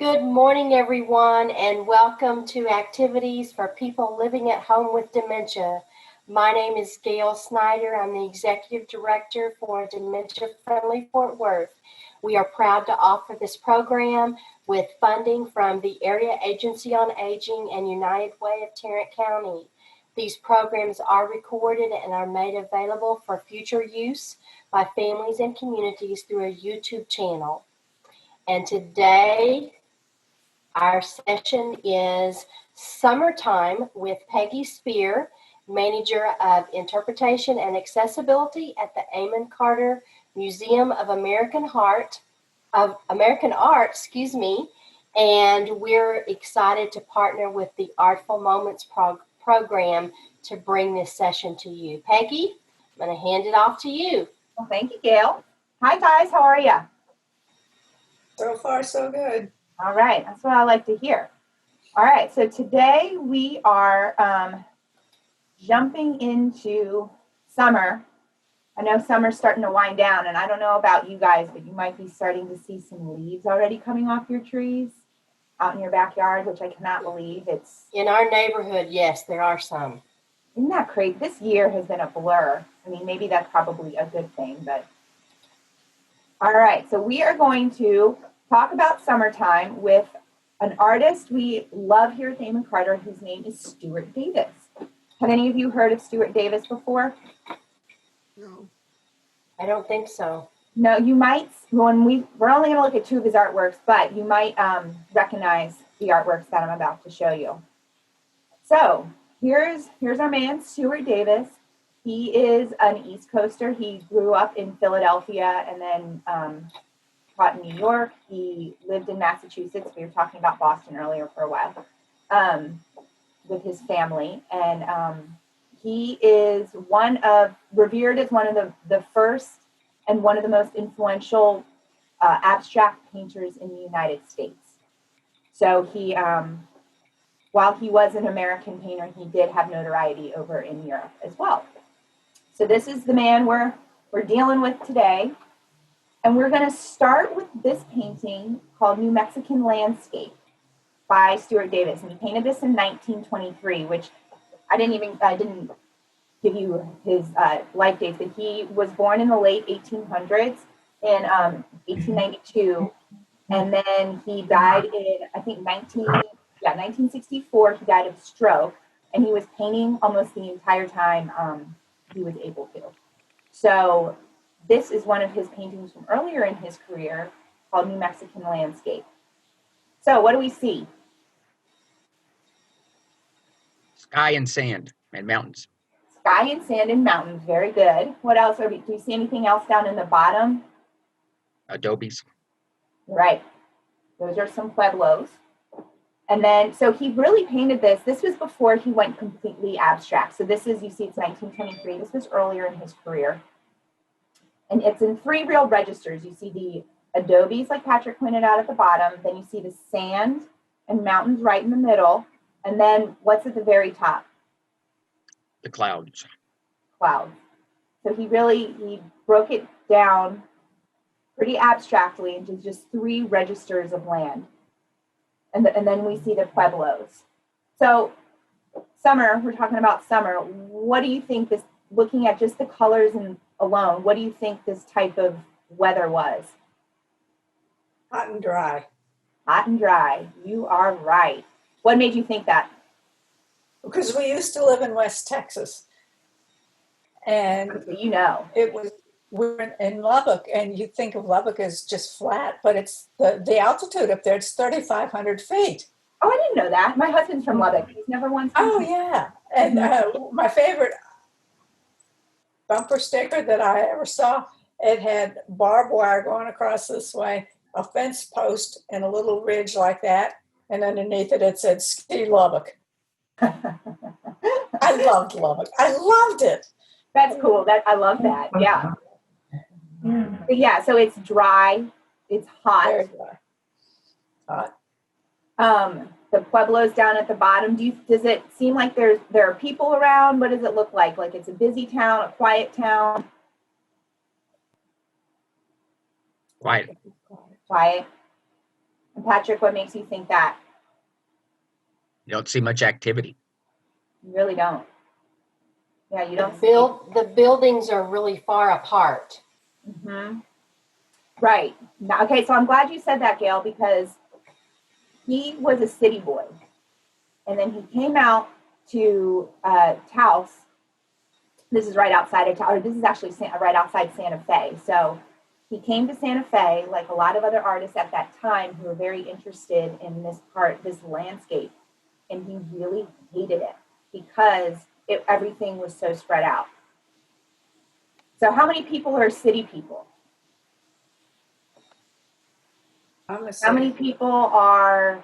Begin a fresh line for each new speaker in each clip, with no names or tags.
Good morning, everyone, and welcome to Activities for People Living at Home with Dementia. My name is Gail Snyder. I'm the Executive Director for Dementia Friendly Fort Worth. We are proud to offer this program with funding from the Area Agency on Aging and United Way of Tarrant County. These programs are recorded and are made available for future use by families and communities through a YouTube channel. And today, our session is Summertime with Peggy Spear, Manager of Interpretation and Accessibility at the Amon Carter Museum of American Art, and we're excited to partner with the Artful Moments program to bring this session to you. Peggy, I'm going to hand it off to you.
Well, thank you, Gail. Hi, guys. How are you?
So far, so good.
All right. That's what I like to hear. All right. So today we are jumping into summer. I know summer's starting to wind down, and I don't know about you guys, but you might be starting to see some leaves already coming off your trees out in your backyard, which I cannot believe. It's
in our neighborhood. Yes, there are some.
Isn't that crazy? This year has been a blur. I mean, maybe that's probably a good thing, but all right. So we are going to talk about summertime with an artist we love here at Amon Carter, whose name is Stuart Davis. Have any of you heard of Stuart Davis before?
No.
I don't think so.
No, you might. We're only going to look at two of his artworks, but you might recognize the artworks that I'm about to show you. So here's our man, Stuart Davis. He is an East Coaster. He grew up in Philadelphia and then taught in New York. He lived in Massachusetts. We were talking about Boston earlier for a while with his family. And he is revered as one of the first and one of the most influential abstract painters in the United States. So he, while he was an American painter, he did have notoriety over in Europe as well. So this is the man we're dealing with today. And we're going to start with this painting called New Mexican Landscape by Stuart Davis. And he painted this in 1923, which I didn't give you his life dates, but he was born in the late 1800s in 1892. And then he died in, I think, 1964. He died of stroke. And he was painting almost the entire time he was able to. So this is one of his paintings from earlier in his career called New Mexican Landscape. So what do we see?
Sky and sand and mountains.
Sky and sand and mountains. Very good. What else? Do you see anything else down in the bottom?
Adobes.
Right. Those are some pueblos. And then, so he really painted this. This was before he went completely abstract. So this is, you see, it's 1923. This was earlier in his career. And it's in three real registers. You see the adobes, like Patrick pointed out at the bottom. Then you see the sand and mountains right in the middle. And then what's at the very top?
The clouds.
Clouds. So he broke it down pretty abstractly into just three registers of land. And then we see the pueblos. So summer, we're talking about summer. What do you think this, looking at just the colors and alone, what do you think this type of weather was?
Hot and dry.
Hot and dry. You are right. What made you think that?
Because we used to live in West Texas. And
you know.
We're in Lubbock, and you think of Lubbock as just flat, but it's the altitude up there, it's 3,500 feet.
Oh, I didn't know that. My husband's from Lubbock. He's never once.
Oh, yeah. And my favorite bumper sticker that I ever saw, it had barbed wire going across this way, a fence post, and a little ridge like that. And underneath it said, Ski Lubbock. I loved Lubbock. I loved it.
That's cool. I love that. Yeah. But yeah, so it's dry. It's hot.
Very dry. Hot.
The pueblos down at the bottom. Does it seem like there are people around? What does it look like? Like it's a busy town, a quiet town?
Quiet.
Quiet. And Patrick, what makes you think that?
You don't see much activity.
You really don't. Yeah, you don't see.
The buildings are really far apart.
Mm-hmm. Right. Now, okay, so I'm glad you said that, Gail, because he was a city boy. And then he came out to Taos. This is right outside of Taos, or this is actually right outside Santa Fe. So he came to Santa Fe, like a lot of other artists at that time who were very interested in this landscape. And he really hated it because everything was so spread out. So how many people are city people? How many people are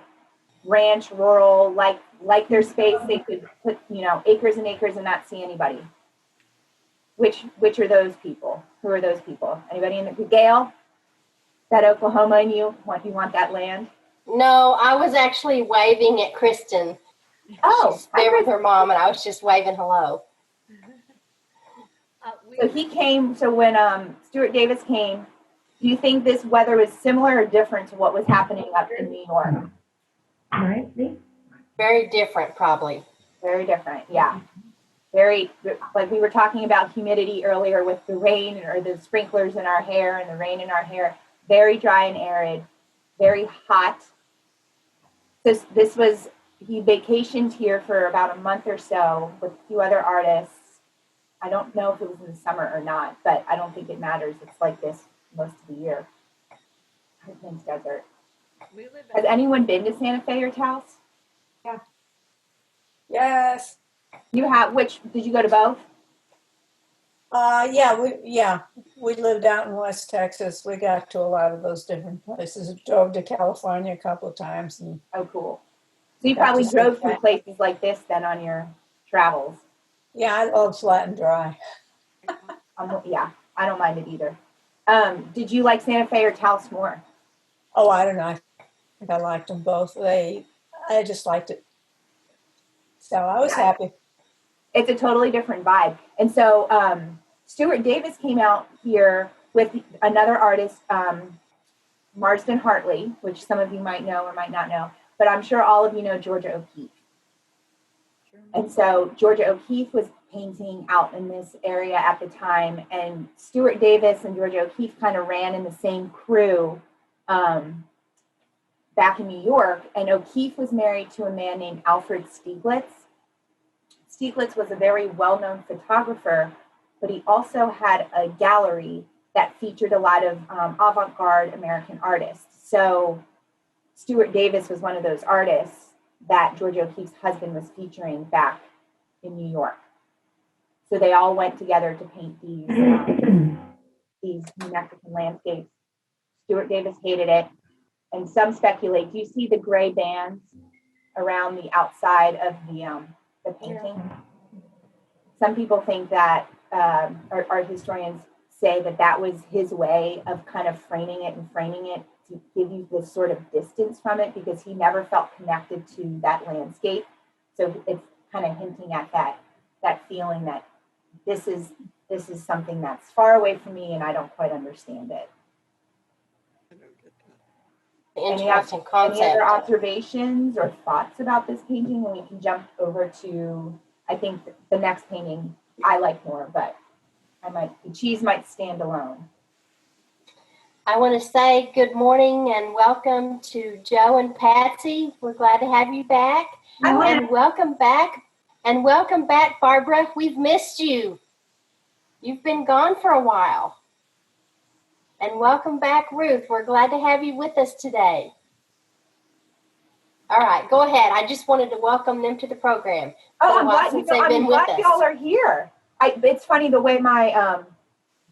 ranch, rural, like their space? They could put, acres and acres and not see anybody. Which are those people? Who are those people? Anybody in the Gail? That Oklahoma and you want that land?
No, I was actually waving at Kristen.
Oh,
she's there with her mom, and I was just waving hello.
So he came. So when Stuart Davis came, do you think this weather was similar or different to what was happening up in New York?
Right.
Very different, probably.
Very different, yeah. Very, like we were talking about humidity earlier with the rain or the sprinklers in our hair and the rain in our hair. Very dry and arid, very hot. He vacationed here for about a month or so with a few other artists. I don't know if it was in the summer or not, but I don't think it matters. It's like this most of the year. Everything's desert. Has anyone been to Santa Fe or Taos?
Yeah. Yes.
You have. Which did you go to both?
We lived out in West Texas. We got to a lot of those different places. Drove to California a couple of times. And
oh, cool. So you probably drove through places like this then on your travels.
Yeah, I love flat and dry.
Yeah, I don't mind it either. Did you like Santa Fe or Taos more?
Oh, I don't know. I think I liked them both. I just liked it. So I was happy.
It's a totally different vibe. And so Stuart Davis came out here with another artist, Marsden Hartley, which some of you might know or might not know, but I'm sure all of you know Georgia O'Keeffe. And so Georgia O'Keeffe was painting out in this area at the time, and Stuart Davis and Georgia O'Keeffe kind of ran in the same crew back in New York, and O'Keeffe was married to a man named Alfred Stieglitz. Stieglitz was a very well-known photographer, but he also had a gallery that featured a lot of avant-garde American artists. So Stuart Davis was one of those artists that Georgia O'Keeffe's husband was featuring back in New York. So they all went together to paint these New Mexican landscapes. Stuart Davis hated it, and some speculate. Do you see the gray bands around the outside of the painting? Yeah. Some people think that art historians say that was his way of kind of framing it to give you this sort of distance from it, because he never felt connected to that landscape. So it's kind of hinting at that feeling that this is something that's far away from me and I don't quite understand it.
Interesting concept.
Any other observations or thoughts about this painting? And we can jump over to, I think, the next painting I like more, but the cheese might stand alone.
I want to say good morning and welcome to Joe and Patsy. We're glad to have you back. And welcome back. And welcome back, Barbara. We've missed you. You've been gone for a while. And welcome back, Ruth. We're glad to have you with us today. All right, go ahead. I just wanted to welcome them to the program.
I'm glad y'all are here. It's funny the way my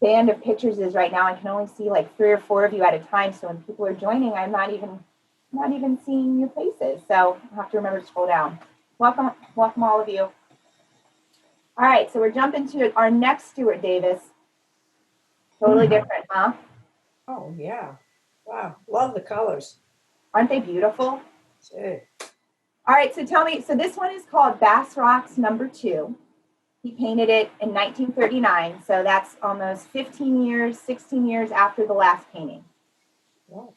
band of pictures is right now. I can only see like 3 or 4 of you at a time. So when people are joining, I'm not even seeing your faces. So I have to remember to scroll down. Welcome all of you. All right, so we're jumping to our next Stuart Davis. Totally different, huh?
Oh yeah. Wow. Love the colors.
Aren't they beautiful?
Gee.
All right, so tell me, so this one is called Bass Rocks No. 2. He painted it in 1939, so that's almost 16 years after the last painting.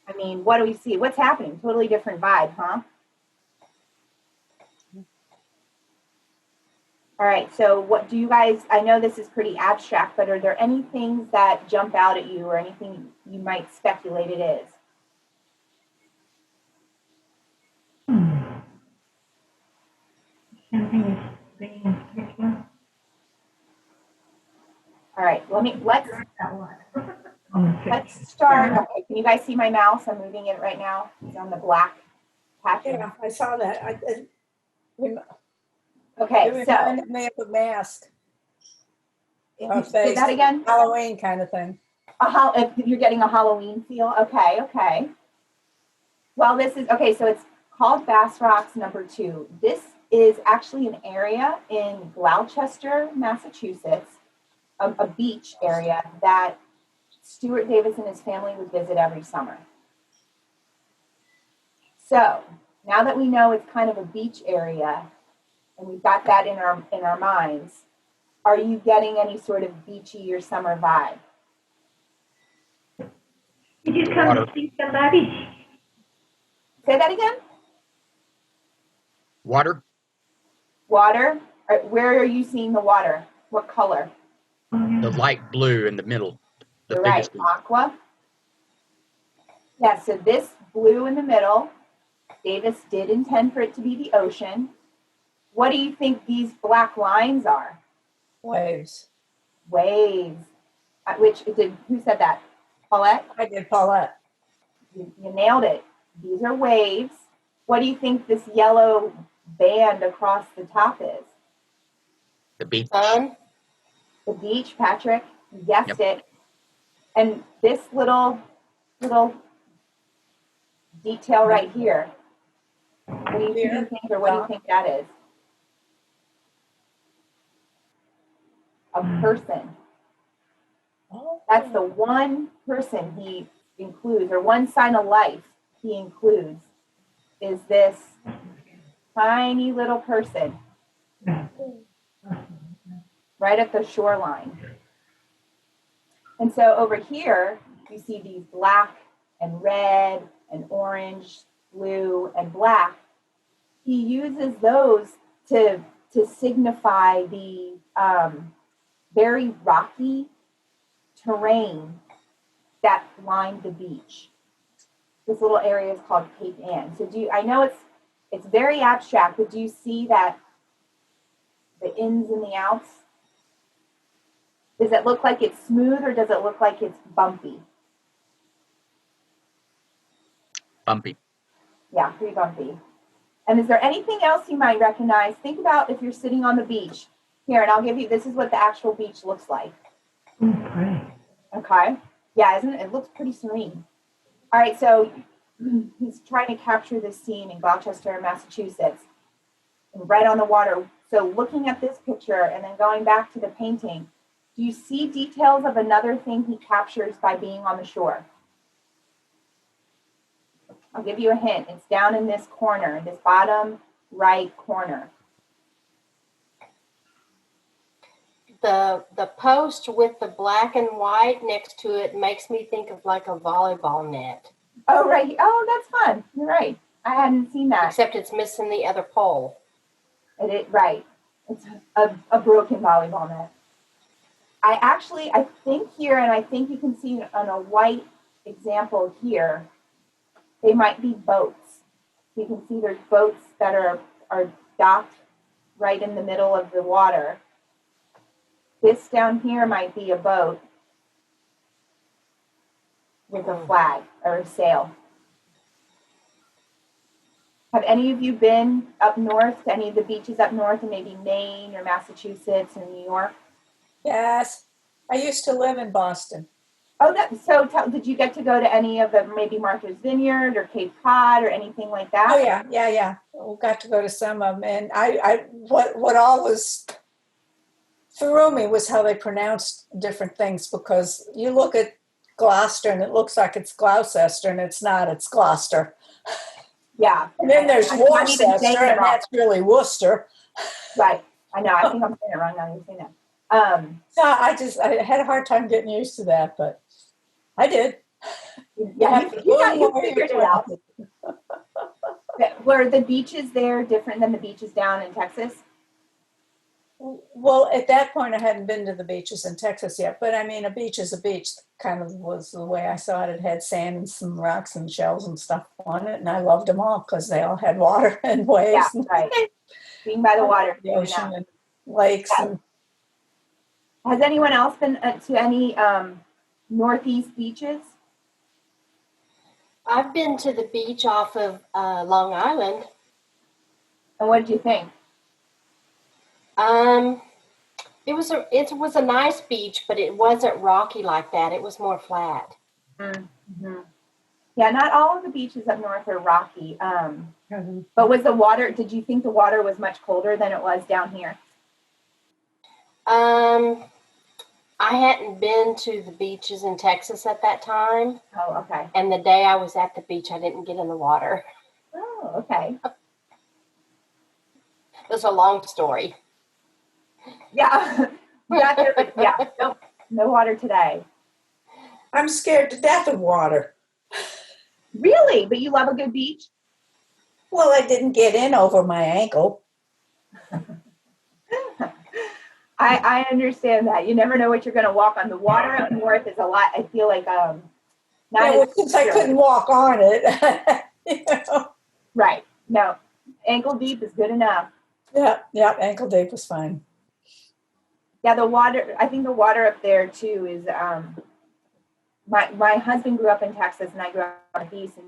I mean, what do we see? What's happening? Totally different vibe, huh? All right, so what do you guys, I know this is pretty abstract, but are there any things that jump out at you or anything you might speculate it is? All right, let's start. Okay, can you guys see my mouse? I'm moving it right now. It's on the black patches.
Yeah, I saw that. It
Okay, so
reminded me of a mask.
say that again.
Halloween kind of thing.
If you're getting a Halloween feel. Okay. Well, this is okay. So it's called Bass Rocks Number 2. This is actually an area in Gloucester, Massachusetts, a beach area that Stuart Davis and his family would visit every summer. So now that we know it's kind of a beach area, and we've got that in our minds, are you getting any sort of beachy or summer vibe?
Did you come to see somebody?
Say that again?
Water?
Water? Where are you seeing the water? What color?
The light blue in the middle. The
You're right,
biggest.
aqua. Yeah, so this blue in the middle, Davis did intend for it to be the ocean. What do you think these black lines are?
Waves.
Waves. Who said that? Paulette?
I did, Paulette.
You nailed it. These are waves. What do you think this yellow band across the top is?
The beach.
The beach, Patrick. You guessed it. And this little detail right here. What do you think, or what do you think that is? A person. That's the one person he includes, or one sign of life he includes, is this tiny little person right at the shoreline. And so over here, you see these black and red and orange, blue and black. He uses those to signify the very rocky terrain that lined the beach. This little area is called Cape Ann. So I know it's very abstract, but do you see that the ins and the outs? Does it look like it's smooth or does it look like it's bumpy?
Bumpy.
Yeah, pretty bumpy. And is there anything else you might recognize? Think about if you're sitting on the beach. Here, and I'll give you, this is what the actual beach looks like. Okay. Yeah, isn't it? It looks pretty serene. All right, so he's trying to capture this scene in Gloucester, Massachusetts, right on the water. So looking at this picture and then going back to the painting, do you see details of another thing he captures by being on the shore? I'll give you a hint. It's down in this corner, this bottom right corner.
The post with the black and white next to it makes me think of like a volleyball net.
Oh, right. Oh, that's fun. You're right. I hadn't seen that.
Except it's missing the other pole.
Right. It's a broken volleyball net. I think here, and I think you can see on a white example here, they might be boats. You can see there's boats that are docked right in the middle of the water. This down here might be a boat with a flag or a sail. Have any of you been up north to any of the beaches up north in maybe Maine or Massachusetts or New York?
Yes. I used to live in Boston.
Oh, did you get to go to any of them, maybe Martha's Vineyard or Cape Cod or anything like that?
Oh, yeah. We got to go to some of them. And what always threw me was how they pronounced different things, because you look at Gloucester and it looks like it's Gloucester, and it's not, it's Gloucester.
Yeah.
And then there's Worcester, and that's really Worcester.
Right. I know. I think I'm saying it wrong now. You're saying that.
So I had a hard time getting used to that, but I did.
Yeah, you got
the
you
more
figured
you're
it out.
planted.
Were the beaches there different than the beaches down in Texas?
Well, at that point, I hadn't been to the beaches in Texas yet, but I mean, a beach is a beach. Kind of was the way I saw it. It had sand and some rocks and shells and stuff on it, and I loved them all because they all had water and
Yeah,
waves and
right. Being by the water,
the ocean and lakes.
Yeah.
And
Has anyone else been to any Northeast beaches?
I've been to the beach off of Long Island.
And what did you think?
It was a nice beach, but it wasn't rocky like that. It was more flat.
Mm-hmm. Yeah, not all of the beaches up north are rocky.
mm-hmm.
But was the water? Did you think the water was much colder than it was down here?
I hadn't been to the beaches in Texas at that time,
Oh, okay.
and the day I was at the beach, I didn't get in the water.
Oh, okay.
It was a long story.
Yeah. Got there, but yeah, nope, no water today.
I'm scared to death of water.
Really? But you love a good beach?
Well, I didn't get in over my ankle.
I understand that. You never know what you're going to walk on. The water up north is a lot. I feel like not
Yeah,
as
since I couldn't walk on it. You know?
right. No, ankle deep is good enough.
Yeah, ankle deep was fine.
Yeah, the water. I think the water up there too is. My husband grew up in Texas, and I grew up in the East. And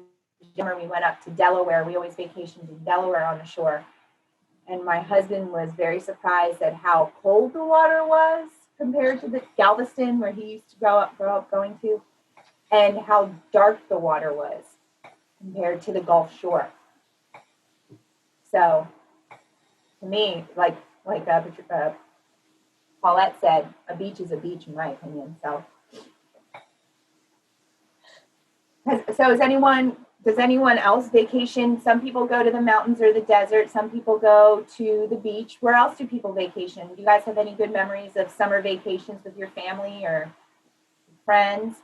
summer we went up to Delaware. We always vacationed in Delaware on the shore. And my husband was very surprised at how cold the water was compared to the Galveston where he used to grow up going to, and how dark the water was compared to the Gulf Shore. So, to me, like Paulette said, a beach is a beach, in my opinion. So, does anyone else vacation? Some people go to the mountains or the desert. Some people go to the beach. Where else do people vacation? Do you guys have any good memories of summer vacations with your family or friends?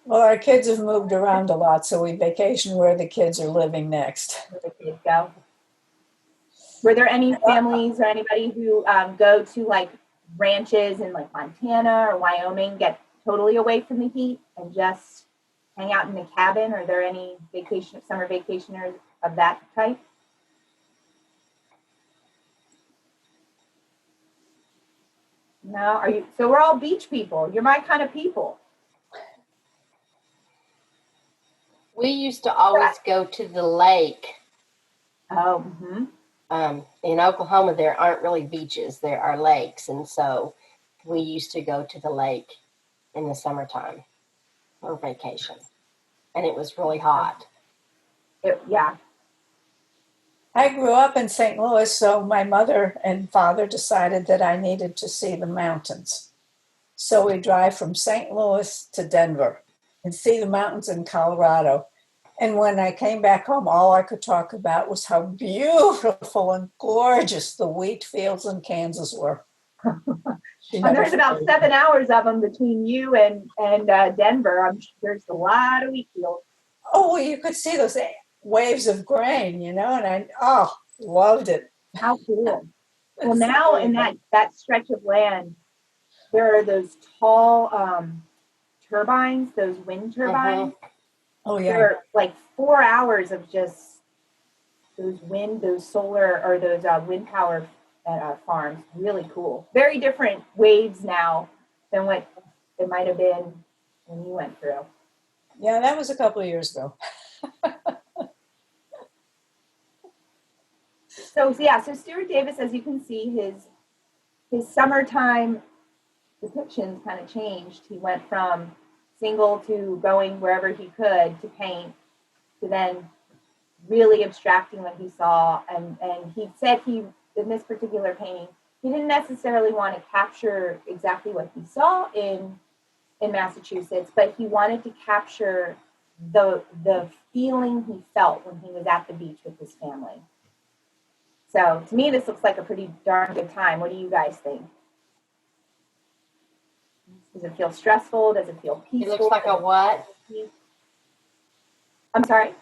Well, our kids have moved around a lot, so we vacation where the kids are living next.
Where the kids go? Were there any families or anybody who go to like ranches in like Montana or Wyoming, get totally away from the heat and just hang out in the cabin? Are there any summer vacationers of that type? No, are you? So we're all beach people. You're my kind of people.
We used to always go to the lake.
Oh,
In Oklahoma, there aren't really beaches. There are lakes. And so we used to go to the lake in the summertime for vacation. And it was really hot.
yeah.
I grew up in St. Louis, so my mother and father decided that I needed to see the mountains. So we drive from St. Louis to Denver and see the mountains in Colorado. And when I came back home, all I could talk about was how beautiful and gorgeous the wheat fields in Kansas were.
And there's about 7 hours of them between you and Denver. I'm sure there's a lot of wheat fields.
Oh, well, you could see those waves of grain, and I loved it.
How cool. Well, now in that stretch of land, there are those tall turbines, those wind turbines.
Oh, yeah.
They're like 4 hours of just those solar or those wind power farms. Really cool. Very different waves now than what it might have been when you went through.
Yeah, that was a couple of years ago.
So Stuart Davis, as you can see, his summertime depictions kind of changed. He went from single to going wherever he could to paint, to then really abstracting what he saw. And he said in this particular painting, he didn't necessarily want to capture exactly what he saw in Massachusetts, but he wanted to capture the feeling he felt when he was at the beach with his family. So to me, this looks like a pretty darn good time. What do you guys think? Does it feel stressful? Does it feel peaceful?
It looks like a what?
I'm sorry?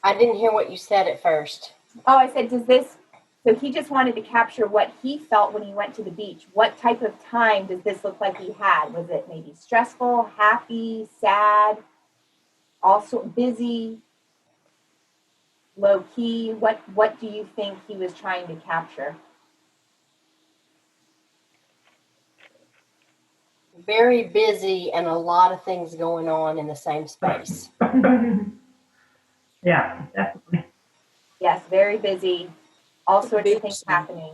I didn't hear what you said at first.
Oh, I said, so he just wanted to capture what he felt when he went to the beach. What type of time does this look like he had? Was it maybe stressful, happy, sad, also busy, low key? What do you think he was trying to capture?
Very busy and a lot of things going on in the same space.
Yeah, definitely.
Yes, very busy. All sorts of things happening.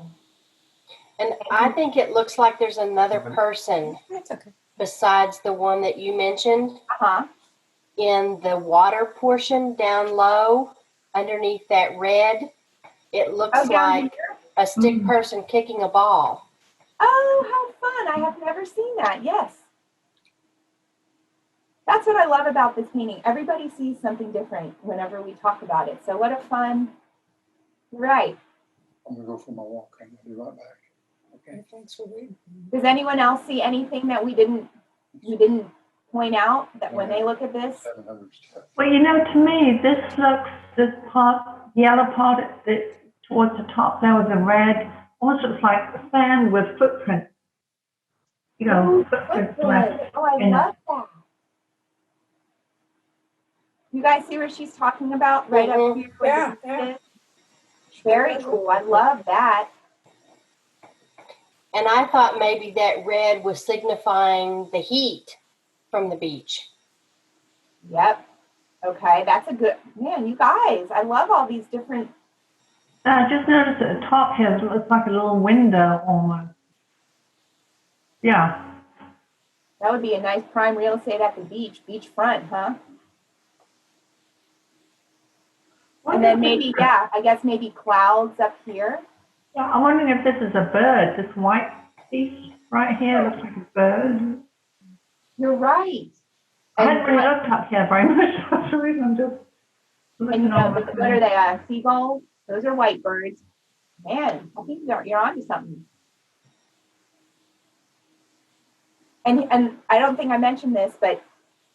And I think it looks like there's another person
That's okay.
besides the one that you mentioned
Uh-huh.
in the water portion down low underneath that red. It looks
Oh, down
like
here?
a stick person kicking a ball.
Oh, how fun. I have never seen that. Yes. That's what I love about this painting. Everybody sees something different whenever we talk about it. So what a fun, right.
I'm gonna go for my walk. I'm gonna be right back. Okay.
Thanks for reading.
Does anyone else see anything that we didn't point out that when they look at this?
700 steps.
Well, to me, this yellow part towards the top there with the red, almost looks like sand with footprints. Footprints left.
Oh, I love that. You guys see what she's talking about right up here?
Yeah.
Very cool. I love that.
And I thought maybe that red was signifying the heat from the beach.
Yep. Okay, that's a good, man, you guys, I love all these different.
I just noticed at the top here, it looks like a little window almost. Yeah.
That would be a nice prime real estate at the beach, beachfront, huh? And then maybe, I guess maybe clouds up here.
Yeah, I'm wondering if this is a bird. This white piece right here looks like a bird.
You're right.
I hadn't really looked up here very much. That's the reason I'm just looking over.
What are they, seagulls? Those are white birds. Man, I think you're onto something. And I don't think I mentioned this, but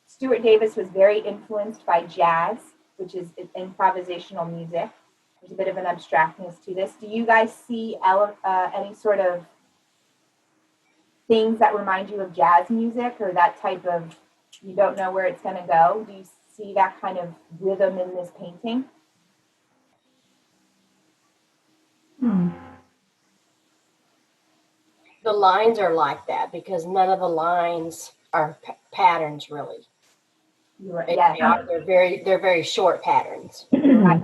Stuart Davis was very influenced by jazz, which is improvisational music. There's a bit of an abstractness to this. Do you guys see any sort of things that remind you of jazz music or that type of, you don't know where it's going to go? Do you see that kind of rhythm in this painting?
The lines are like that because none of the lines are patterns really.
Yeah.
They're very short patterns.
Right.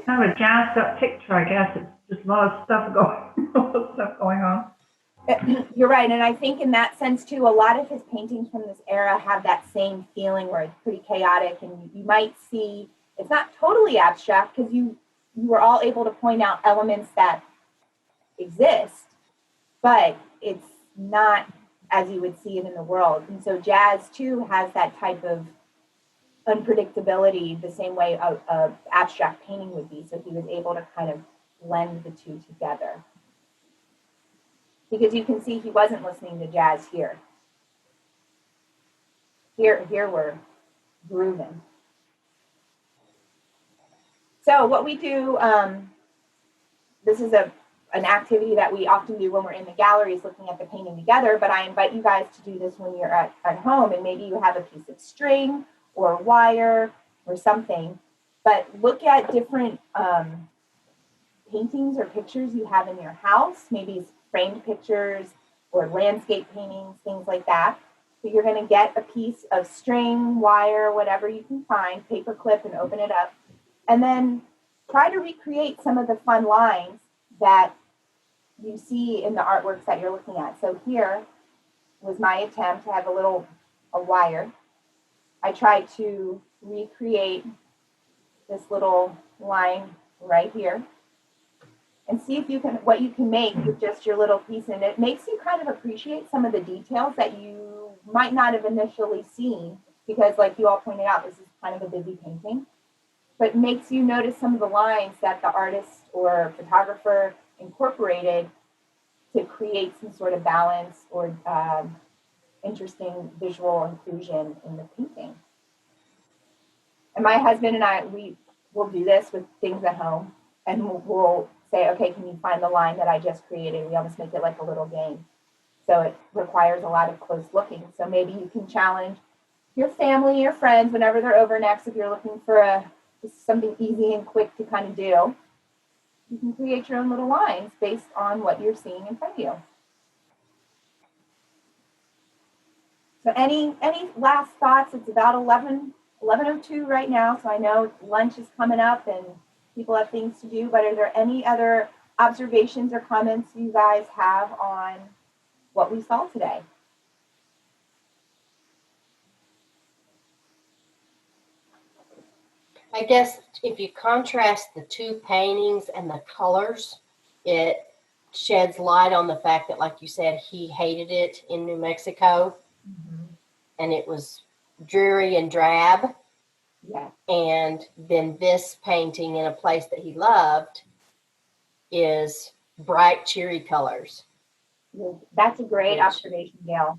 Kind of a jazzed up picture, I guess. It's just a lot of stuff going on.
You're right. And I think in that sense too, a lot of his paintings from this era have that same feeling where it's pretty chaotic, and you might see, it's not totally abstract because you were all able to point out elements that exist, but it's not as you would see it in the world. And so jazz too has that type of unpredictability the same way a abstract painting would be. So he was able to kind of blend the two together. Because you can see he wasn't listening to jazz here. Here we're grooving. So what we do, this is an activity that we often do when we're in the galleries looking at the painting together, but I invite you guys to do this when you're at home, and maybe you have a piece of string or wire or something, but look at different paintings or pictures you have in your house, maybe framed pictures or landscape paintings, things like that. So you're going to get a piece of string, wire, whatever you can find, paper clip, and open it up. And then try to recreate some of the fun lines that you see in the artworks that you're looking at. So here was my attempt to have a wire. I tried to recreate this little line right here and see if what you can make with just your little piece. And it makes you kind of appreciate some of the details that you might not have initially seen, because like you all pointed out, this is kind of a busy painting, but makes you notice some of the lines that the artist or photographer incorporated to create some sort of balance or interesting visual inclusion in the painting. And my husband and I, we will do this with things at home, and we'll say, okay, can you find the line that I just created? We almost make it like a little game. So it requires a lot of close looking. So maybe you can challenge your family, your friends, whenever they're over next, if you're looking for just something easy and quick to kind of do, you can create your own little lines based on what you're seeing in front of you. So any last thoughts? It's about 11:02 right now, so I know lunch is coming up and people have things to do, but are there any other observations or comments you guys have on what we saw today?
I guess if you contrast the two paintings and the colors, it sheds light on the fact that, like you said, he hated it in New Mexico, and it was dreary and drab.
Yeah.
And then this painting in a place that he loved is bright, cheery colors.
That's a great observation, Gail.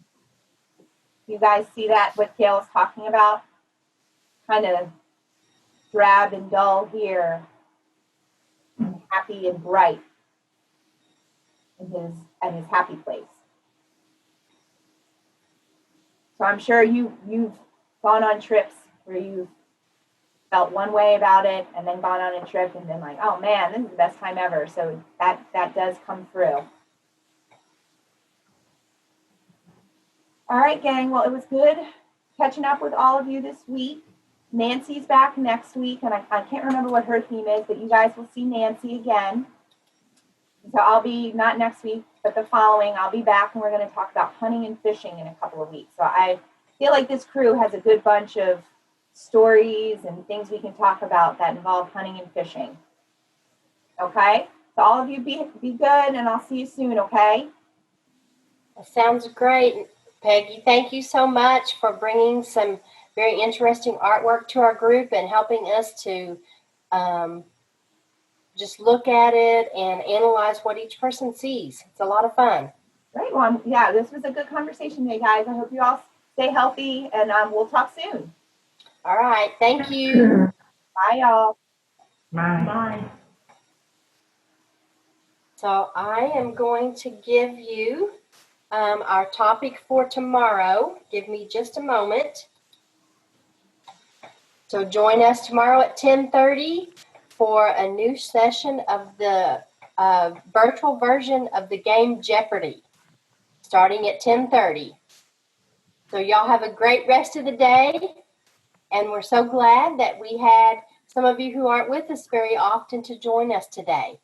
You guys see that, what Gail is talking about? Kind of drab and dull here, and happy and bright in his happy place. So I'm sure you've gone on trips where you've felt one way about it and then gone on a trip and been like, oh man, this is the best time ever. So that does come through. All right, gang. Well, it was good catching up with all of you this week. Nancy's back next week, and I can't remember what her theme is, but you guys will see Nancy again. So I'll be, not next week, but the following, I'll be back, and we're going to talk about hunting and fishing in a couple of weeks. So I feel like this crew has a good bunch of stories and things we can talk about that involve hunting and fishing. Okay? So all of you be good, and I'll see you soon, okay?
That sounds great, Peggy. Thank you so much for bringing some very interesting artwork to our group and helping us to just look at it and analyze what each person sees. It's a lot of fun.
Great. Well, yeah, this was a good conversation today, guys. I hope you all stay healthy, and we'll talk soon.
All right. Thank you.
Bye, y'all.
Bye. Bye.
So I am going to give you our topic for tomorrow. Give me just a moment. So join us tomorrow at 10:30 for a new session of the virtual version of the game Jeopardy, starting at 10:30. So y'all have a great rest of the day, and we're so glad that we had some of you who aren't with us very often to join us today.